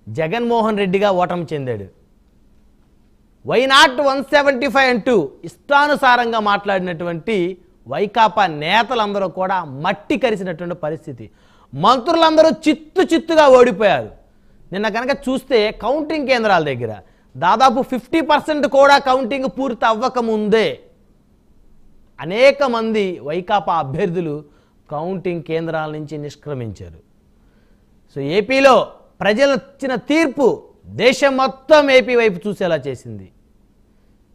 జగన్మోహన్ రెడ్డిగా ఓటమి చెందాడు. Why not 175 అంటూ ఇష్టానుసారంగా మాట్లాడినటువంటి వైకాపా నేతలందరూ కూడా మట్టి కరిసినటువంటి పరిస్థితి. మంత్రులందరూ చిత్తుగా ఓడిపోయారు. నిన్న కనుక చూస్తే కౌంటింగ్ కేంద్రాల దగ్గర దాదాపు 50% కూడా కౌంటింగ్ పూర్తి అవ్వకముందే అనేక మంది వైకాపా అభ్యర్థులు కౌంటింగ్ కేంద్రాల నుంచి నిష్క్రమించారు. సో ఏపీలో ప్రజలు ఇచ్చిన తీర్పు దేశం మొత్తం ఏపీ వైపు చూసేలా చేసింది.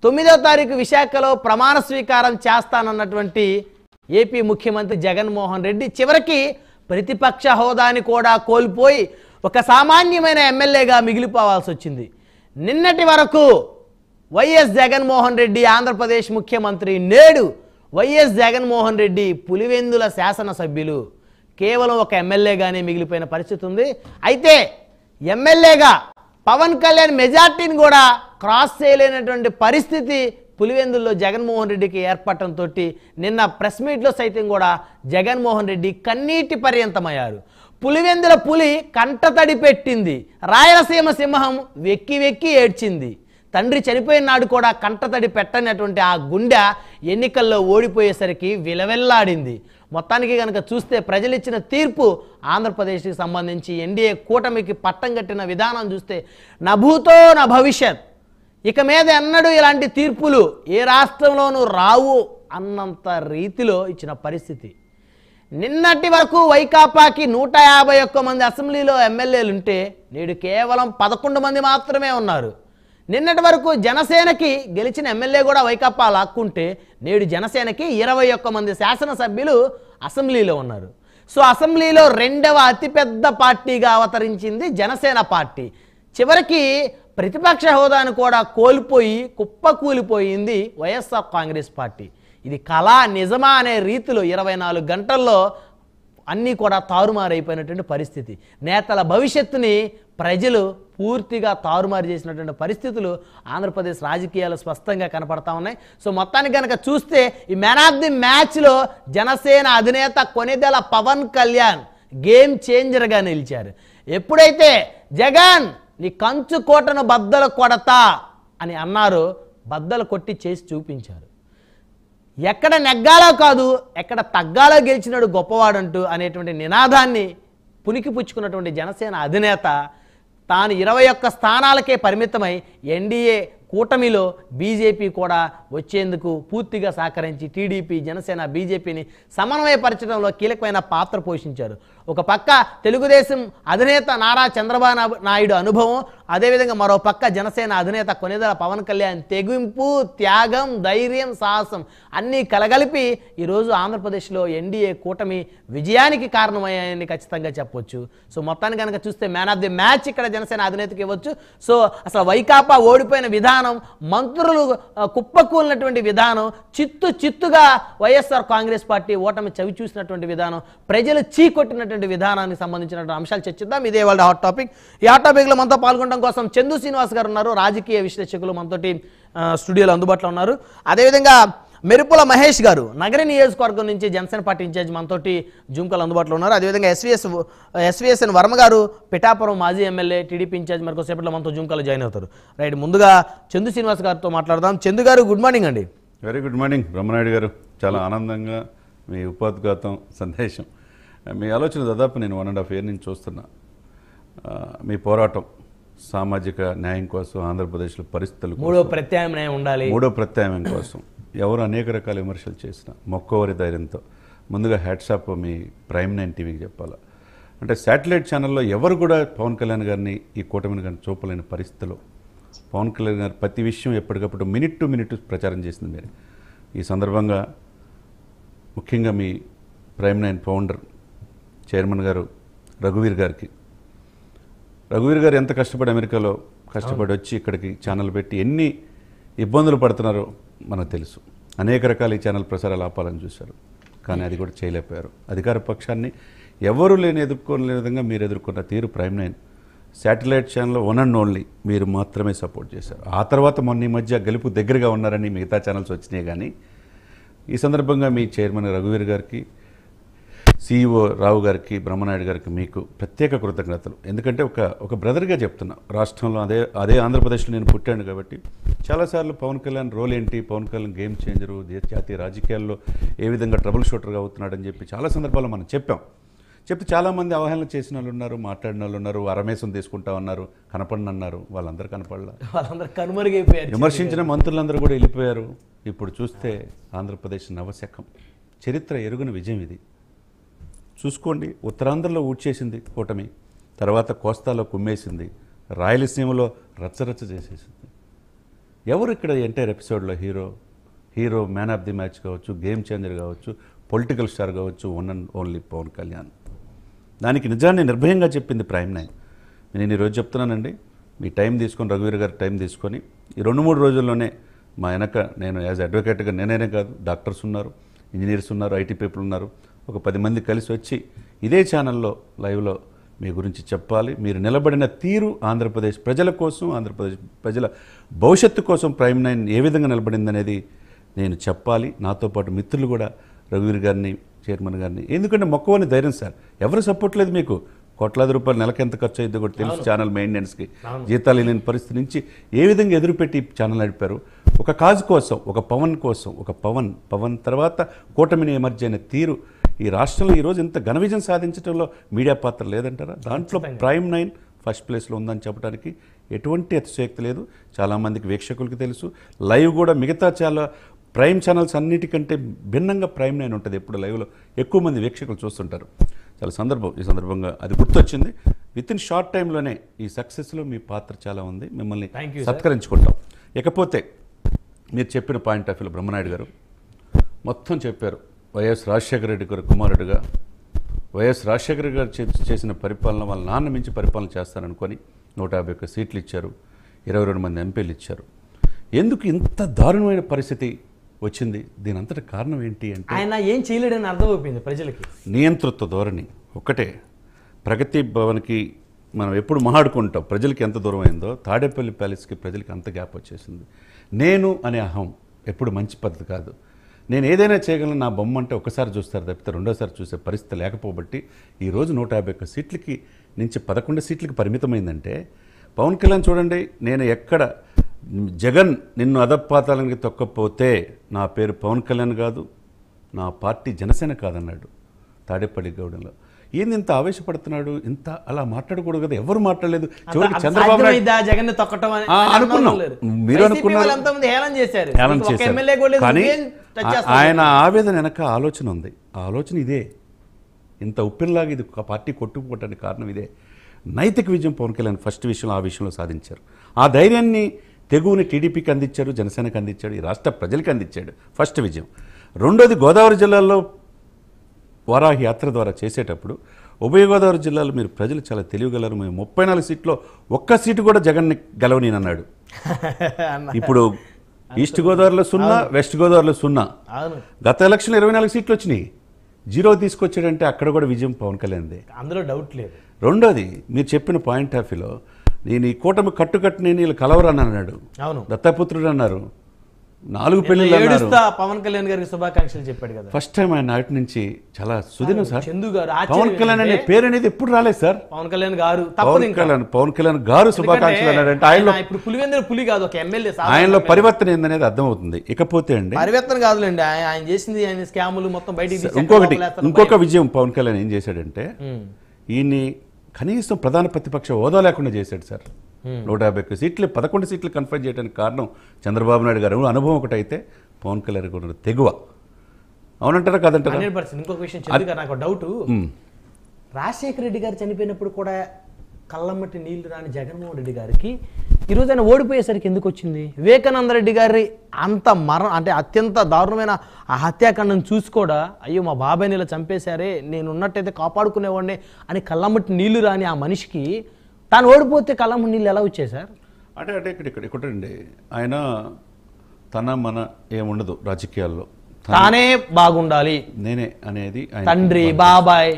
9వ తారీఖు విశాఖలో ప్రమాణ స్వీకారం చేస్తానన్నటువంటి ఏపీ ముఖ్యమంత్రి జగన్మోహన్ రెడ్డి చివరికి ప్రతిపక్ష హోదాని కూడా కోల్పోయి ఒక సామాన్యమైన ఎమ్మెల్యేగా మిగిలిపోవాల్సి వచ్చింది. నిన్నటి వరకు వైఎస్ జగన్మోహన్ రెడ్డి ఆంధ్రప్రదేశ్ ముఖ్యమంత్రి, నేడు వైఎస్ జగన్మోహన్ రెడ్డి పులివెందుల శాసనసభ్యులు, కేవలం ఒక ఎమ్మెల్యేగానే మిగిలిపోయిన పరిస్థితి ఉంది. అయితే ఎమ్మెల్యేగా పవన్ కళ్యాణ్ మెజార్టీని కూడా క్రాస్ చేయలేనటువంటి పరిస్థితి పులివెందుల్లో జగన్మోహన్ రెడ్డికి ఏర్పడటంతో నిన్న ప్రెస్ మీట్లో సైతం కూడా జగన్మోహన్ రెడ్డి కన్నీటి పర్యంతమయ్యారు. పులివెందుల పులి కంటతడి పెట్టింది, రాయలసీమ సింహం వెక్కి ఏడ్చింది. తండ్రి చనిపోయిన నాడు కూడా కంటతడి పెట్టనటువంటి ఆ గుండె ఎన్నికల్లో ఓడిపోయేసరికి విలవెల్లాడింది. మొత్తానికి కనుక చూస్తే ప్రజలిచ్చిన తీర్పు ఆంధ్రప్రదేశ్కి సంబంధించి ఎన్డీఏ కూటమికి పట్టం కట్టిన విధానం చూస్తే నా భూతో నా భవిష్యత్, ఇక మీద ఎన్నడూ ఇలాంటి తీర్పులు ఏ రాష్ట్రంలోనూ రావు అన్నంత రీతిలో ఇచ్చిన పరిస్థితి. నిన్నటి వరకు వైకాపాకి 151 మంది అసెంబ్లీలో ఎమ్మెల్యేలుంటే నేడు కేవలం 11 మంది మాత్రమే ఉన్నారు. నిన్నటి వరకు జనసేనకి గెలిచిన ఎమ్మెల్యే కూడా వైకాపా లాక్కుంటే నేడు జనసేనకి 21 మంది శాసనసభ్యులు అసెంబ్లీలో ఉన్నారు. సో అసెంబ్లీలో 2వ అతిపెద్ద పార్టీగా అవతరించింది జనసేన పార్టీ. చివరికి ప్రతిపక్ష హోదాను కూడా కోల్పోయి కుప్పకూలిపోయింది వైఎస్ఆర్ కాంగ్రెస్ పార్టీ. ఇది కళా నిజమా అనే రీతిలో 24 గంటల్లో అన్నీ కూడా తారుమారైపోయినటువంటి పరిస్థితి. నేతల భవిష్యత్తుని ప్రజలు పూర్తిగా తారుమారు చేసినటువంటి పరిస్థితులు ఆంధ్రప్రదేశ్ రాజకీయాలు స్పష్టంగా కనపడతా ఉన్నాయి. సో మొత్తానికి కనుక చూస్తే ఈ మ్యాన్ ఆఫ్ ది మ్యాచ్లో జనసేన అధినేత కొనిదెల పవన్ కళ్యాణ్ గేమ్ చేంజర్గా నిలిచారు. ఎప్పుడైతే జగన్ నీ కంచు కోటను బద్దలు కొడతా అని అన్నారో బద్దలు కొట్టి చేసి చూపించారు. ఎక్కడ నెగ్గాలో కాదు ఎక్కడ తగ్గాలో గెలిచినాడు గొప్పవాడంటూ అనేటువంటి నినాదాన్ని పుణికిపుచ్చుకున్నటువంటి జనసేన అధినేత తాను 21 స్థానాలకే పరిమితమై ఎన్డీఏ కూటమిలో బీజేపీ కూడా వచ్చేందుకు పూర్తిగా సహకరించి టీడీపీ, జనసేన, బీజేపీని సమన్వయపరచడంలో కీలకమైన పాత్ర పోషించారు. ఒక పక్క తెలుగుదేశం అధినేత నారా చంద్రబాబు నాయుడు అనుభవం, అదేవిధంగా మరో పక్క జనసేన అధినేత కొనిదెల పవన్ కళ్యాణ్ తెగింపు, త్యాగం, ధైర్యం, సాహసం అన్నీ కలగలిపి ఈరోజు ఆంధ్రప్రదేశ్లో ఎన్డీఏ కూటమి విజయానికి కారణమయ్యాయని ఖచ్చితంగా చెప్పవచ్చు. సో మొత్తాన్ని కనుక చూస్తే మ్యాన్ ఆఫ్ ది మ్యాచ్ ఇక్కడ జనసేన అధినేతకి ఇవ్వచ్చు. సో అసలు వైకాపా ఓడిపోయిన విధానం, మంత్రులు కుప్పకూలినటువంటి విధానం, చిత్తుగా వైఎస్ఆర్ కాంగ్రెస్ పార్టీ ఓటమి చవి చూసినటువంటి విధానం, ప్రజలు చీకొట్టినటువంటి విధానానికి సంబంధించినటువంటి అంశాలు చర్చిద్దాం. ఇదే వాళ్ళ హాట్ టాపిక్. ఈ హాట్ టాపిక్లో మనతో పాల్గొనడం కోసం చందు శ్రీనివాస్ గారు ఉన్నారు, రాజకీయ విశ్లేషకులు మనతోటి స్టూడియోలో అందుబాటులో ఉన్నారు. అదేవిధంగా మెరుపుల మహేష్ గారు నగర నియోజకవర్గం నుంచి జనసేన పార్టీ ఇన్ఛార్జ్ మనతోటి జూమ్కాల్ అందుబాటులో ఉన్నారు. అదేవిధంగా ఎస్విఎస్ఎన్ వర్మ గారు పిఠాపురం మాజీ ఎమ్మెల్యే, టీడీపీ ఇన్ఛార్జ్ మరొక సేపట్లో మనతో జూమ్కాల్లో జాయిన్ అవుతారు. రైట్, ముందుగా చందు శ్రీనివాస్ గారితో మాట్లాడదాం. చందు గారు గుడ్ మార్నింగ్ అండి. వెరీ గుడ్ మార్నింగ్ బ్రహ్మనాయుడు గారు. చాలా ఆనందంగా మీ ఉపోద్ఘాతం సందేశం, మీ ఆలోచన దాదాపు నేను 1.5 year నుంచి చూస్తున్నా. మీ పోరాటం సామాజిక న్యాయం కోసం, ఆంధ్రప్రదేశ్లో పరిస్థితులు, మూడో ప్రత్యామ్నాయం ఉండాలి, మూడో ప్రత్యామ్నాయం కోసం ఎవరు అనేక రకాల విమర్శలు చేసిన మొక్కవరి ధైర్యంతో ముందుగా హ్యాట్సాప్ మీ ప్రైమ్ 9 టీవీకి చెప్పాలా. అంటే శాటిలైట్ ఛానల్లో ఎవరు కూడా పవన్ కళ్యాణ్ గారిని, ఈ కూటమిని కానీ చూపలేని పరిస్థితిలో పవన్ కళ్యాణ్ గారు ప్రతి విషయం ఎప్పటికప్పుడు మినిట్ టు మినిట్ ప్రచారం చేసింది మీరు. ఈ సందర్భంగా ముఖ్యంగా మీ ప్రైమ్ 9 ఫౌండర్ చైర్మన్ గారు రఘువీర్ గారు ఎంత కష్టపడి అమెరికాలో కష్టపడి వచ్చి ఇక్కడికి ఛానల్ పెట్టి ఎన్ని ఇబ్బందులు పడుతున్నారో మనకు తెలుసు. అనేక రకాల ఈ ఛానల్ ప్రసారాలు ఆపాలని చూశారు, కానీ అది కూడా చేయలేకపోయారు. అధికార పక్షాన్ని ఎవరు ఎదుర్కోలేని విధంగా మీరు ఎదుర్కొన్న తీరు prime 9 satellite channel one and only మీరు మాత్రమే సపోర్ట్ చేశారు. ఆ తర్వాత మొన్న ఈ మధ్య గెలుపు దగ్గరగా ఉన్నారని మిగతా ఛానల్స్ వచ్చినాయి. కానీ ఈ సందర్భంగా మీ చైర్మన్ రఘువీర్ గారికి, CEO రావు గారికి, బ్రహ్మనాయుడు గారికి మీకు ప్రత్యేక కృతజ్ఞతలు. ఎందుకంటే ఒక బ్రదర్గా చెప్తున్నా, రాష్ట్రంలో అదే ఆంధ్రప్రదేశ్లో నేను పుట్టాను కాబట్టి చాలాసార్లు పవన్ కళ్యాణ్ రోల్ ఏంటి, పవన్ కళ్యాణ్ గేమ్ చేంజరు, జాతీయ రాజకీయాల్లో ఏ విధంగా ట్రబుల్ షూటర్గా అవుతున్నాడని చెప్పి చాలా సందర్భాల్లో మనం చెప్తే చాలామంది అవహేళన చేసిన వాళ్ళు ఉన్నారు, మాట్లాడిన వాళ్ళు ఉన్నారు, అరమేసం తీసుకుంటా ఉన్నారు, కనపడనన్నారు. వాళ్ళందరూ కనపడలా, వాళ్ళందరూ కనుమరుగైపోయారు. విమర్శించిన మంత్రులందరూ కూడా వెళ్ళిపోయారు. ఇప్పుడు చూస్తే ఆంధ్రప్రదేశ్ నవశకం, చరిత్ర ఎరుగని విజయం ఇది. చూసుకోండి, ఉత్తరాంధ్రలో ఊడ్చేసింది కూటమి, తర్వాత కోస్తాలో కుమ్మేసింది, రాయలసీమలో రచ్చరచ్చ చేసేసింది. ఎవరు ఇక్కడ ఎంటైర్ ఎపిసోడ్లో hero man of the match కావచ్చు, గేమ్ చేంజర్ కావచ్చు, పొలిటికల్ స్టార్ కావచ్చు, one and only Pawan Kalyan. దానికి నిజాన్ని నిర్భయంగా చెప్పింది ప్రైమ్ 9. నేను ఈరోజు చెప్తున్నానండి, మీ టైం తీసుకొని, రఘువీర్ గారి టైం తీసుకొని ఈ 2-3 రోజుల్లోనే మా వెనక నేను యాజ్ అడ్వకేట్గా నేనే కాదు, డాక్టర్స్ ఉన్నారు, ఇంజనీర్స్ ఉన్నారు, ఐటీ పీపుల్ ఉన్నారు, ఒక 10 మంది కలిసి వచ్చి ఇదే ఛానల్లో లైవ్లో మీ గురించి చెప్పాలి. మీరు నిలబడిన తీరు ఆంధ్రప్రదేశ్ ప్రజల కోసం, ఆంధ్రప్రదేశ్ ప్రజల భవిష్యత్తు కోసం ప్రైమ్ 9 ఏ విధంగా నిలబడిందనేది నేను చెప్పాలి. నాతో పాటు మిత్రులు కూడా రఘువీర్ గారిని, చైర్మన్ గారిని. ఎందుకంటే మొక్కవని ధైర్యం సార్, ఎవరు సపోర్ట్ లేదు మీకు. కోట్లాది రూపాయలు నెలకు ఎంత ఖర్చు అయిందో కూడా తెలుసు. ఛానల్ మెయింటెనెన్స్కి జీతాలు లేని పరిస్థితి నుంచి ఏ విధంగా ఎదురుపెట్టి ఛానల్ నడిపారు. ఒక కాజ్ కోసం, ఒక పవన్ కోసం, ఒక పవన్ తర్వాత కూటమిని ఎమర్జీ అయిన తీరు ఈ రాష్ట్రంలో ఈరోజు ఇంత ఘన విజయం సాధించడంలో మీడియా పాత్ర లేదంటారా? దాంట్లో ప్రైమ్ 9 ఫస్ట్ ప్లేస్లో ఉందని చెప్పడానికి ఎటువంటి అతిశయోక్తి లేదు. చాలామందికి వీక్షకులకి తెలుసు. లైవ్ కూడా మిగతా చాలా ప్రైమ్ ఛానల్స్ అన్నిటికంటే భిన్నంగా ప్రైమ్ 9 ఉంటుంది. ఎప్పుడు లైవ్లో ఎక్కువ మంది వీక్షకులు చూస్తుంటారు. చాలా ఈ సందర్భంగా అది గుర్తొచ్చింది. విత్ ఇన్ షార్ట్ టైంలోనే ఈ సక్సెస్లో మీ పాత్ర చాలా ఉంది. మిమ్మల్ని సత్కరించుకుంటాం. ఇకపోతే మీరు చెప్పిన పాయింట్ ఆఫ్ వ్యూలో బ్రహ్మనాయుడు గారు మొత్తం చెప్పారు. వైఎస్ రాజశేఖర రెడ్డి గారు కుమారుడిగా వైఎస్ రాజశేఖర గారు చేసిన పరిపాలన వాళ్ళ నాన్న మించి పరిపాలన చేస్తారనుకొని 151 సీట్లు ఇచ్చారు, 22 మంది ఎంపీలు ఇచ్చారు. ఎందుకు ఇంత దారుణమైన పరిస్థితి వచ్చింది? దీని అంతటి కారణం ఏంటి అంటే ఆయన ఏం చేయలేడని అర్థమైపోయింది ప్రజలకి. నియంతృత్వ ధోరణి ఒకటే. ప్రగతి భవన్కి మనం ఎప్పుడు మాట్లాడుకుంటాం, ప్రజలకి ఎంత దూరం అయిందో తాడేపల్లి ప్యాలెస్కి ప్రజలకి అంత గ్యాప్ వచ్చేసింది. నేను అనే అహం ఎప్పుడు మంచి పద్ధతి కాదు. నేను ఏదైనా చేయగలను, నా బొమ్మ అంటే ఒకసారి చూస్తారు తప్పితే రెండోసారి చూసే పరిస్థితి లేకపోబట్టి ఈరోజు 151 సీట్లకి నుంచి 11 సీట్లకి పరిమితమైందంటే పవన్ కళ్యాణ్ చూడండి, నేను ఎక్కడ జగన్ నిన్ను అధపాతాలకి తొక్కపోతే నా పేరు పవన్ కళ్యాణ్ కాదు, నా పార్టీ జనసేన కాదన్నాడు తాడేపల్లి గౌడంలో. ఏంది ఇంత ఆవేశపడుతున్నాడు? ఇంత అలా మాట్లాడకూడదు కదా, ఎవరు మాట్లాడలేదు. చివరికి చంద్రబాబు అనుకున్నాం, మీరు అనుకున్నారు, హేళన చేశారు. కానీ ఆయన ఆవేదన వెనక ఆలోచన ఉంది. ఆ ఆలోచన ఇదే, ఇంత ఉప్పినలాగా ఇది పార్టీ కొట్టుకుపోవటానికి కారణం ఇదే. నైతిక విజయం పవన్ కళ్యాణ్ ఫస్ట్ విషయంలో ఆ విషయంలో సాధించారు. ఆ ధైర్యాన్ని తెగువని టీడీపీకి అందించారు, జనసేనకి అందించాడు, ఈ రాష్ట్ర ప్రజలకి అందించాడు. ఫస్ట్ విజయం. రెండోది, గోదావరి జిల్లాలో వారాహి యాత్ర ద్వారా చేసేటప్పుడు ఉభయ గోదావరి జిల్లాలో మీరు ప్రజలు చాలా తెలియగలరు. మేము 34 సీట్లో ఒక్క సీటు కూడా జగన్ని గెలవనన్నాడు. ఇప్పుడు ఈస్ట్ గోదావరిలో 0, వెస్ట్ గోదావరిలో 0. గత ఎలక్షన్లో 24 సీట్లు వచ్చినాయి, 0 తీసుకొచ్చాడంటే అక్కడ కూడా విజయం పవన్ కళ్యాణ్దే, అందులో డౌట్ లేదు. రెండోది, మీరు చెప్పిన పాయింట్ ఆఫ్ వ్యూలో నేను ఈ కూటమి కట్టుకట్టుని వీళ్ళు కలవరని అన్నాడు. అవును, దత్తపుత్రుడు అన్నారు, 4 పెళ్లిళ్ళు అన్నారు. పవన్ కళ్యాణ్ గారికి శుభాకాంక్షలు చెప్పాడు కదా. ఫస్ట్ టైం ఆయన నాటి నుంచి చాలా సుదినం సార్. చందు గారు, పవన్ కళ్యాణ్ అనే పేరు అనేది ఎప్పుడు రాలేదు సార్. పవన్ కళ్యాణ్ గారు శుభాకాంక్షలు అన్నాడంటే ఆయనలో ఇప్పుడు పులివెందుల పులి కాదు, ఒక ఎమ్మెల్యే, ఆయనలో పరివర్తన ఏందనేది అర్థమవుతుంది. ఇకపోతే అండి, పరివర్తన కాదులేండి, ఆయన చేసింది ఆయన స్కాములు మొత్తం బయటికి. ఇంకొక విజయం పవన్ కళ్యాణ్ ఏం చేశాడంటే, ఈయన్ని కనీసం ప్రధాన ప్రతిపక్ష హోదా లేకుండా చేశాడు సార్. 151 సీట్లు 11 సీట్లు కన్ఫర్మ్ చేయడానికి కారణం చంద్రబాబు నాయుడు గారు అనుభవం ఒకటైతే పవన్ కళ్యాణ్ గారు తెగువ. అవునంటారా కాదంటారా? ఇంకొక విషయం నాకు డౌట్, రాజశేఖర రెడ్డి గారు చనిపోయినప్పుడు కూడా కళ్ళమ్మటి నీళ్లు రాని జగన్మోహన్ రెడ్డి గారికి ఈరోజు ఆయన ఓడిపోయేసరికి ఎందుకు వచ్చింది? వివేకానంద రెడ్డి గారి అంత అంటే అత్యంత దారుణమైన ఆ హత్యాకాండం చూసి కూడా అయ్యో మా బాబాయ్ని ఇలా చంపేశారే, నేను ఉన్నట్టయితే కాపాడుకునేవాడిని అని కళ్ళమ్మటి నీళ్లు రాని ఆ మనిషికి తాను ఓడిపోతే కళ్ళమ్మటి నీళ్ళు ఎలా వచ్చాయి సార్? అంటే ఇక్కడండి, ఆయన తన మన ఏముండదు రాజకీయాల్లో, తానే బాగుండాలి నేనే అనేది తండ్రి, బాబాయ్,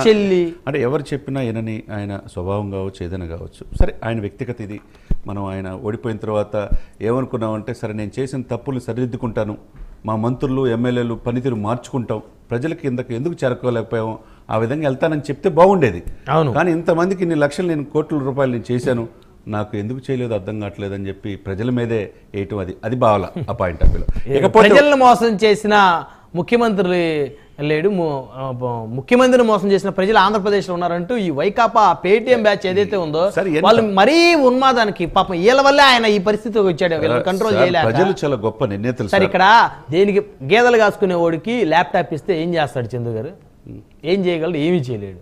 చెల్లి, అంటే ఎవరు చెప్పినా ఏనని ఆయన స్వభావం కావచ్చు, ఏదైనా కావచ్చు. సరే, ఆయన వ్యక్తిగత ఇది. మనం ఆయన ఓడిపోయిన తర్వాత ఏమనుకున్నామంటే, సరే నేను చేసిన తప్పులు సరిదిద్దుకుంటాను, మా మంత్రులు ఎమ్మెల్యేలు పనితీరు మార్చుకుంటాం, ప్రజలకి ఎందుకు చేరుకోలేకపోయాం, ఆ విధంగా వెళ్తానని చెప్తే బాగుండేది. కానీ ఇంతమందికి ఇన్ని లక్షలు నేను కోట్ల రూపాయలు నేను చేశాను, నాకు ఎందుకు చేయలేదు అర్థం కావట్లేదు అని చెప్పి ప్రజల మీదే వేయటం, అది బావాల ఆ పాయింట్ ఆఫ్ వ్యూలో. ఇకపోతే ప్రజలను మోసం చేసిన ముఖ్యమంత్రి లేడు, ముఖ్యమంత్రిని మోసం చేసిన ప్రజలు ఆంధ్రప్రదేశ్లో ఉన్నారంటూ ఈ వైకాపా పేటీఎం బ్యాచ్ ఏదైతే ఉందో వాళ్ళు మరీ ఉన్మాదానికి పాపం వీళ్ళ వల్లే ఆయన ఈ పరిస్థితికి వచ్చాడు, వీళ్ళని కంట్రోల్ చేయలేక. ప్రజలు చాలా గొప్ప నిర్ణేతలు సార్. ఇక్కడ దేనికి గేదెలు కాసుకునే వాడికి ల్యాప్టాప్ ఇస్తే ఏం చేస్తాడు చందు గారు? ఏం చేయగలడు? ఏమీ చేయలేడు.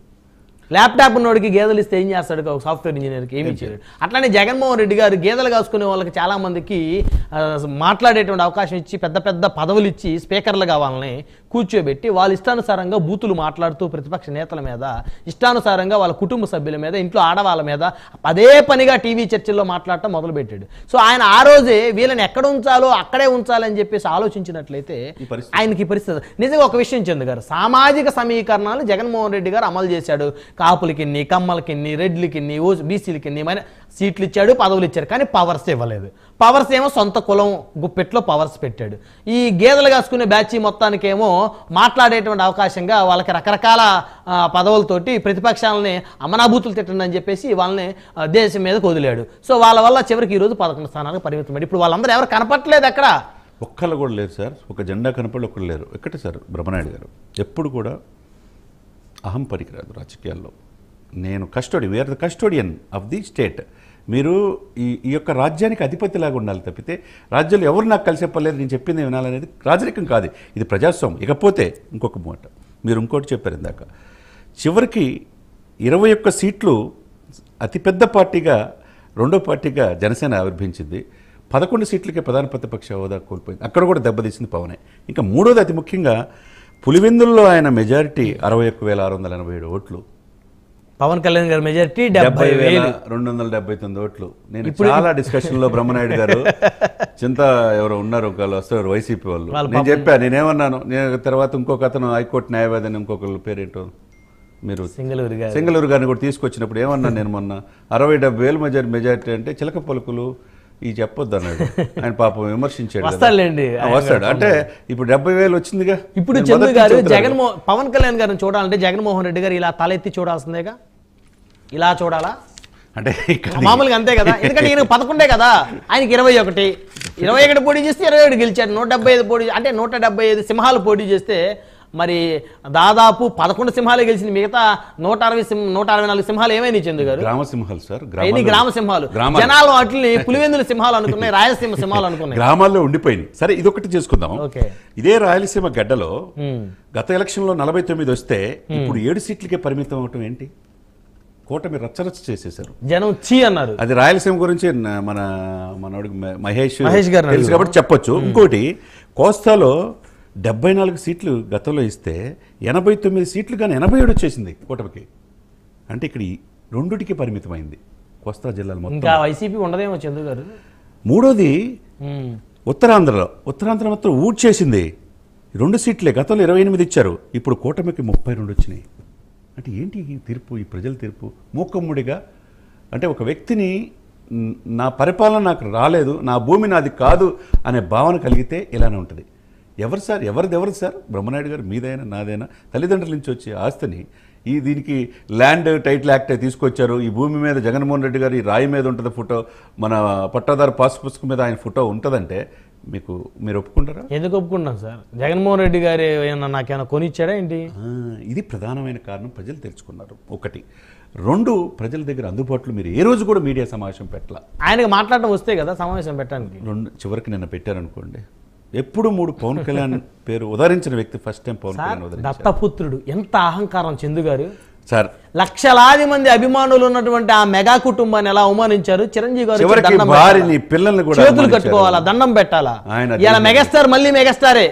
ల్యాప్టాప్ ఉన్నోడికి గేదెలు ఇస్తే ఏం చేస్తాడు? ఒక సాఫ్ట్వేర్ ఇంజనీర్కి ఏమీ చేయలేడు. అట్లానే జగన్మోహన్ రెడ్డి గారు గేదెలు కాసుకునే వాళ్ళకి చాలా మందికి మాట్లాడేటువంటి అవకాశం ఇచ్చి పెద్ద పెద్ద పదవులు ఇచ్చి స్పీకర్లుగా వాళ్ళని కూర్చోబెట్టి వాళ్ళ ఇష్టానుసారంగా బూతులు మాట్లాడుతూ ప్రతిపక్ష నేతల మీద, ఇష్టానుసారంగా వాళ్ళ కుటుంబ సభ్యుల మీద, ఇంట్లో ఆడవాళ్ళ మీద అదే పనిగా టీవీ చర్చల్లో మాట్లాడటం మొదలుపెట్టాడు. సో ఆయన ఆ రోజే వీళ్ళని ఎక్కడ ఉంచాలో అక్కడే ఉంచాలని చెప్పేసి ఆలోచించినట్లయితే ఆయనకి పరిస్థితి. నిజంగా ఒక విషయం చందు గారు, సామాజిక సమీకరణాలు జగన్మోహన్ రెడ్డి గారు అమలు చేశాడు. కాపులకిన్ని, కమ్మలకిన్ని, రెడ్లకిన్ని, బీసీలకిన్ని సీట్లు ఇచ్చాడు, పదవులు ఇచ్చారు, కానీ పవర్స్ ఇవ్వలేదు. పవర్స్ ఏమో సొంత కులం గుప్పెట్లో పవర్స్ పెట్టాడు. ఈ గేదెలు కాసుకునే బ్యాచ్ మొత్తానికేమో మాట్లాడేటువంటి అవకాశంగా వాళ్ళకి రకరకాల పదవులతోటి ప్రతిపక్షాలని అమనాభూతులు తిట్టండి అని చెప్పేసి వాళ్ళని దేశం మీదకి వదిలాడు. సో వాళ్ళ వల్ల చివరికి ఈరోజు 11 స్థానాలకు పరిమితమయ్యాడు. ఇప్పుడు వాళ్ళందరూ ఎవరు కనపట్లేదు అక్కడ. ఒక్కళ్ళు కూడా లేరు సార్, ఒక జెండా కనపడి ఒక్కళ్ళు లేరు. ఎక్కటి సార్ బ్రహ్మనాయుడు గారు ఎప్పుడు కూడా అహం పనికిరాదు రాజకీయాల్లో. నేను we are the custodian of the state. మీరు ఈ యొక్క రాజ్యానికి అధిపతిలాగా ఉండాలి తప్పితే రాజ్యాలు ఎవరు నాకు కలిసి చెప్పలేదు, నేను చెప్పింది వినాలనేది రాజరికం కాదు, ఇది ప్రజాస్వామ్యం. ఇకపోతే ఇంకొక మాట మీరు ఇంకోటి చెప్పారు ఇందాక, చివరికి 21 సీట్లు అతిపెద్ద పార్టీగా, రెండో పార్టీగా జనసేన ఆవిర్భించింది. 11 సీట్లకే ప్రధాన ప్రతిపక్ష హోదా కోల్పోయింది. అక్కడ కూడా దెబ్బతీసింది పవనే. ఇంకా మూడోది అతి ముఖ్యంగా పులివెందుల్లో ఆయన మెజారిటీ 61,687 ఓట్లు. పవన్ కళ్యాణ్ గారి మెజారిటీ 70,279 ఓట్లు. నేను చాలా డిస్కషన్లో బ్రహ్మనాయుడు గారు చింత ఎవరో ఉన్నారు, ఒకళ్ళు వస్తారు వైసీపీ వాళ్ళు, నేను చెప్పా, నేనేమన్నాను, నేను తర్వాత ఇంకొక అతను హైకోర్టు న్యాయవాది అని ఇంకొకళ్ళు పేరేంటో మీరు సింగళూరు గారిని కూడా తీసుకొచ్చినప్పుడు ఏమన్నాను నేను మొన్న, 60-70 మెజారిటీ అంటే చిలక పలుకులు ఈ చెప్పొద్దు అన్నాడు ఆయన. పాపం విమర్శించాడు, వస్తాడు అంటే ఇప్పుడు 70,000 వచ్చిందిగా. ఇప్పుడు చంద్ర గారు పవన్ కళ్యాణ్ గారిని చూడాలంటే జగన్మోహన్ రెడ్డి గారు ఇలా తలెత్తి చూడాల్సిందేగా, ఇలా చూడాలా అంటే మామూలుగా అంతే కదా. ఎందుకంటే ఈయన 11 కదా, ఆయనకి 21 పోటీ చేస్తే 27 గెలిచాడు. 175 పోటీ అంటే 175 సింహాలు పోటీ చేస్తే మరి దాదాపు 11 సింహాలే గెలిచింది. మిగతా 164 సింహాలు ఏమైనా చందు గారు? గ్రామ సింహాలు సార్, గ్రామ సింహాలు. జనాలు వాటిని పులివెందుల సింహాలు అనుకున్నాయి, రాయలసీమ సింహాలు అనుకున్నాయి, గ్రామాల్లో ఉండిపోయింది. సరే ఇదొకటి చేసుకుందాం. ఇదే రాయలసీమ గడ్డలో గత ఎలక్షన్లో 49 వస్తే ఇప్పుడు 7 సీట్లకే పరిమితం అవటం ఏంటి? కూటమి రచ్చరచ్చ చేసేశారు, జనం చీ అన్నారు. అది రాయలసీమ గురించి మనోడికి మహేష్ గారు తెలుసు కాబట్టి చెప్పొచ్చు. ఇంకోటి కోస్తాలో 74 సీట్లు గతంలో ఇస్తే 89 సీట్లు కానీ 87 వచ్చేసింది కూటమికి. అంటే ఇక్కడ రెండుటికి పరిమితమైంది కోస్తా జిల్లాలు మొత్తం. వైసీపీ ఉండదేమో చంద్ర గారు. మూడోది ఉత్తరాంధ్ర మొత్తం ఊడ్చేసింది. 2 సీట్లే, గతంలో 28 ఇచ్చారు, ఇప్పుడు కూటమికి 32 వచ్చినాయి. అంటే ఏంటి ఈ తీర్పు, ఈ ప్రజల తీర్పు? మూకమ్ముడిగా అంటే ఒక వ్యక్తిని నా పరిపాలన నాకు రాలేదు, నా భూమి నాది కాదు అనే భావన కలిగితే ఇలానే ఉంటుంది. ఎవరు సార్, ఎవరిది సార్? బ్రహ్మనాయుడు గారు మీదైనా నాదైనా తల్లిదండ్రుల నుంచి వచ్చే ఆస్తిని దీనికి ల్యాండ్ టైటిల్ యాక్ట్ తీసుకొచ్చారు. ఈ భూమి మీద జగన్మోహన్ రెడ్డి గారు ఈ రాయి మీద ఉంటుంది ఫోటో, మన పట్టాదారు పాస్ పుస్తకం మీద ఆయన ఫోటో ఉంటుందంటే మీరు ఒప్పుకుంటారా? ఎందుకు ఒప్పుకుంటాం సార్? జగన్మోహన్ రెడ్డి గారు నాకేమైనా కొనిచ్చాడా ఏంటి? ఇది ప్రధానమైన కారణం, ప్రజలు తెలుసుకున్నారు. 1, 2 ప్రజల దగ్గర అందుబాటులో మీరు ఏ రోజు కూడా మీడియా సమావేశం పెట్టాల. ఆయనకు మాట్లాడటం వస్తే కదా సమావేశం పెట్టడానికి. 2 చివరికి నిన్న పెట్టారనుకోండి, ఎప్పుడు 3 పవన్ కళ్యాణ్ పేరు ఉదహరించిన వ్యక్తి ఫస్ట్ టైం పవన్ కళ్యాణ్ ఉదహరించారు. దత్తపుత్రుడు ఎంత అహంకారం చందు గారు సార్. లక్షలాది మంది అభిమానులు ఉన్నటువంటి ఆ మెగా కుటుంబాన్ని ఎలా అవమానించారు. చిరంజీవి గారు పిల్లల్ని కూడా చేతులు కట్టుకోవాలా, దండం పెట్టాలా. ఇలా మెగాస్టార్ మళ్ళీ మెగాస్టారే.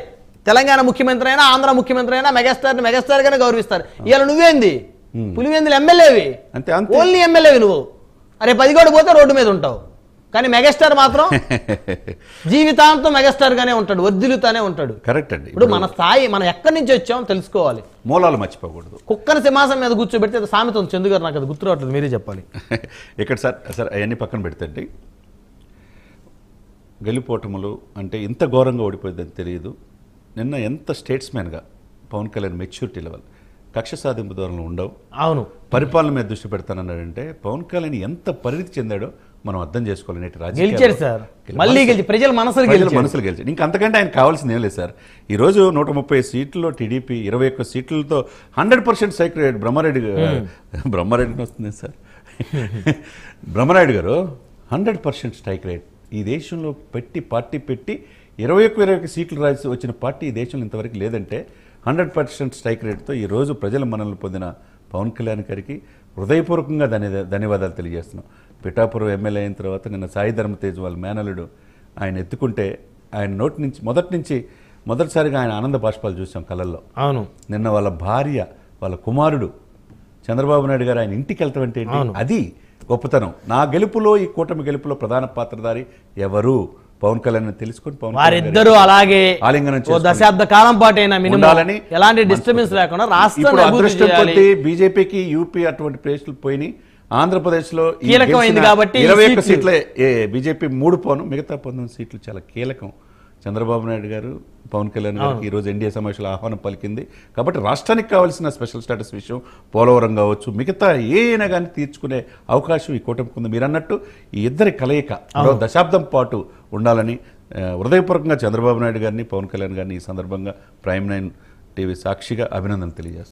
తెలంగాణ ముఖ్యమంత్రి అయినా ఆంధ్ర ముఖ్యమంత్రి అయినా మెగాస్టార్ గానే గౌరవిస్తారు. ఇలా నువ్వేంది పులివెందులు ఎమ్మెల్యేవి, ఓన్లీ ఎమ్మెల్యేవి నువ్వు. అరే 10 కోట్లు పోతే రోడ్డు మీద ఉంటావు, కానీ మెగాస్టార్ మాత్రం జీవితాంతం మెగాస్టార్ గానే ఉంటాడు, వర్ధిల్లుతానే ఉంటాడు. కరెక్ట్ అండి. ఇప్పుడు మన స్థాయి, మనం ఎక్కడి నుంచి వచ్చామో తెలుసుకోవాలి, మూలాలు మర్చిపోకూడదు. కుక్కని సింహాసనం మీద కూర్చోబెడితే సామెత ఉంది చందు గారు, నాకు అది గుర్తు రావట్లేదు, మీరే చెప్పాలి. ఇక్కడ సార్ అవన్నీ పక్కన పెడతండి. గెలుపోటములు అంటే ఇంత ఘోరంగా ఓడిపోయిందని తెలియదు. నిన్న ఎంత స్టేట్స్మెన్గా పవన్ కళ్యాణ్ మెచ్యూరిటీ లెవెల్, కక్ష సాధింపు ధోరణులు ఉండవు, అవును, పరిపాలన మీద దృష్టి పెడతానన్నాడంటే పవన్ కళ్యాణ్ ఎంత పరిణితి చెందాడో మనం అర్థం చేసుకోవాలి. నేటి గెలిచారు సార్, మళ్ళీ గెలిచి ప్రజల మనసులు గెలిచారు. ఇంకా అంతకంటే ఆయన కావాల్సింది ఏం లేదు సార్. ఈరోజు 130 సీట్లలో టీడీపీ 21 సీట్లతో 100% సైక్రేట్ బ్రహ్మారెడ్డికి వస్తుంది సార్. బ్రహ్మనాయుడు గారు 100% స్ట్రైక్ రేట్ ఈ దేశంలో పార్టీ పెట్టి 21 సీట్లు రాసి వచ్చిన పార్టీ ఈ దేశంలో ఇంతవరకు లేదంటే 100% స్ట్రైక్ రేట్తో ఈరోజు ప్రజల మనల్ని పొందిన పవన్ కళ్యాణ్ గారికి హృదయపూర్వకంగా ధన్యవాదాలు తెలియజేస్తున్నాం. పిఠాపురం ఎమ్మెల్యే అయిన తర్వాత నిన్న సాయి ధర్మతేజ్ వాళ్ళ మేనలుడు ఆయన ఎత్తుకుంటే ఆయన నోటి నుంచి మొదటిసారిగా ఆయన ఆనంద బాష్పాలు చూసాం కళ్ళల్లో. అవును, నిన్న వాళ్ళ భార్య వాళ్ళ కుమారుడు చంద్రబాబు నాయుడు గారు ఆయన ఇంటికి వెళ్తాం అంటే అది గొప్పతనం. నా గెలుపులో ఈ కూటమి గెలుపులో ప్రధాన పాత్రధారి ఎవరు పవన్ కళ్యాణ్ తెలుసుకుని వారిద్దరూ అలాగే ఆలింగనం దశాబ్ద కాలం పాటు అయినా మినిమం ఎలాంటి డిస్టర్బెన్స్ లేకుండా రాష్ట్రం అదృష్టం కొద్దీ బీజేపీకి యూపీ అటువంటి ప్లేస్లు పోయి ఆంధ్రప్రదేశ్లో కీలకమైంది కాబట్టి 21 సీట్లే బీజేపీ 3 పోను, మిగతా 19 సీట్లు చాలా కీలకం. చంద్రబాబు నాయుడు గారు పవన్ కళ్యాణ్ గారికి ఈరోజు ఎన్డీఏ సమావేశంలో ఆహ్వానం పలికింది కాబట్టి రాష్ట్రానికి కావాల్సిన స్పెషల్ స్టేటస్ విషయం పోలవరం కావచ్చు మిగతా ఏమైనా కానీ తీర్చుకునే అవకాశం ఈ కూటమికి ఉంది. మీరు అన్నట్టు ఈ ఇద్దరి కలయిక దశాబ్దం పాటు ఉండాలని హృదయపూర్వకంగా చంద్రబాబు నాయుడు గారిని పవన్ కళ్యాణ్ గారిని ఈ సందర్భంగా ప్రైమ్ 9 టీవీ సాక్షిగా అభినందనలు తెలియజేస్తాను.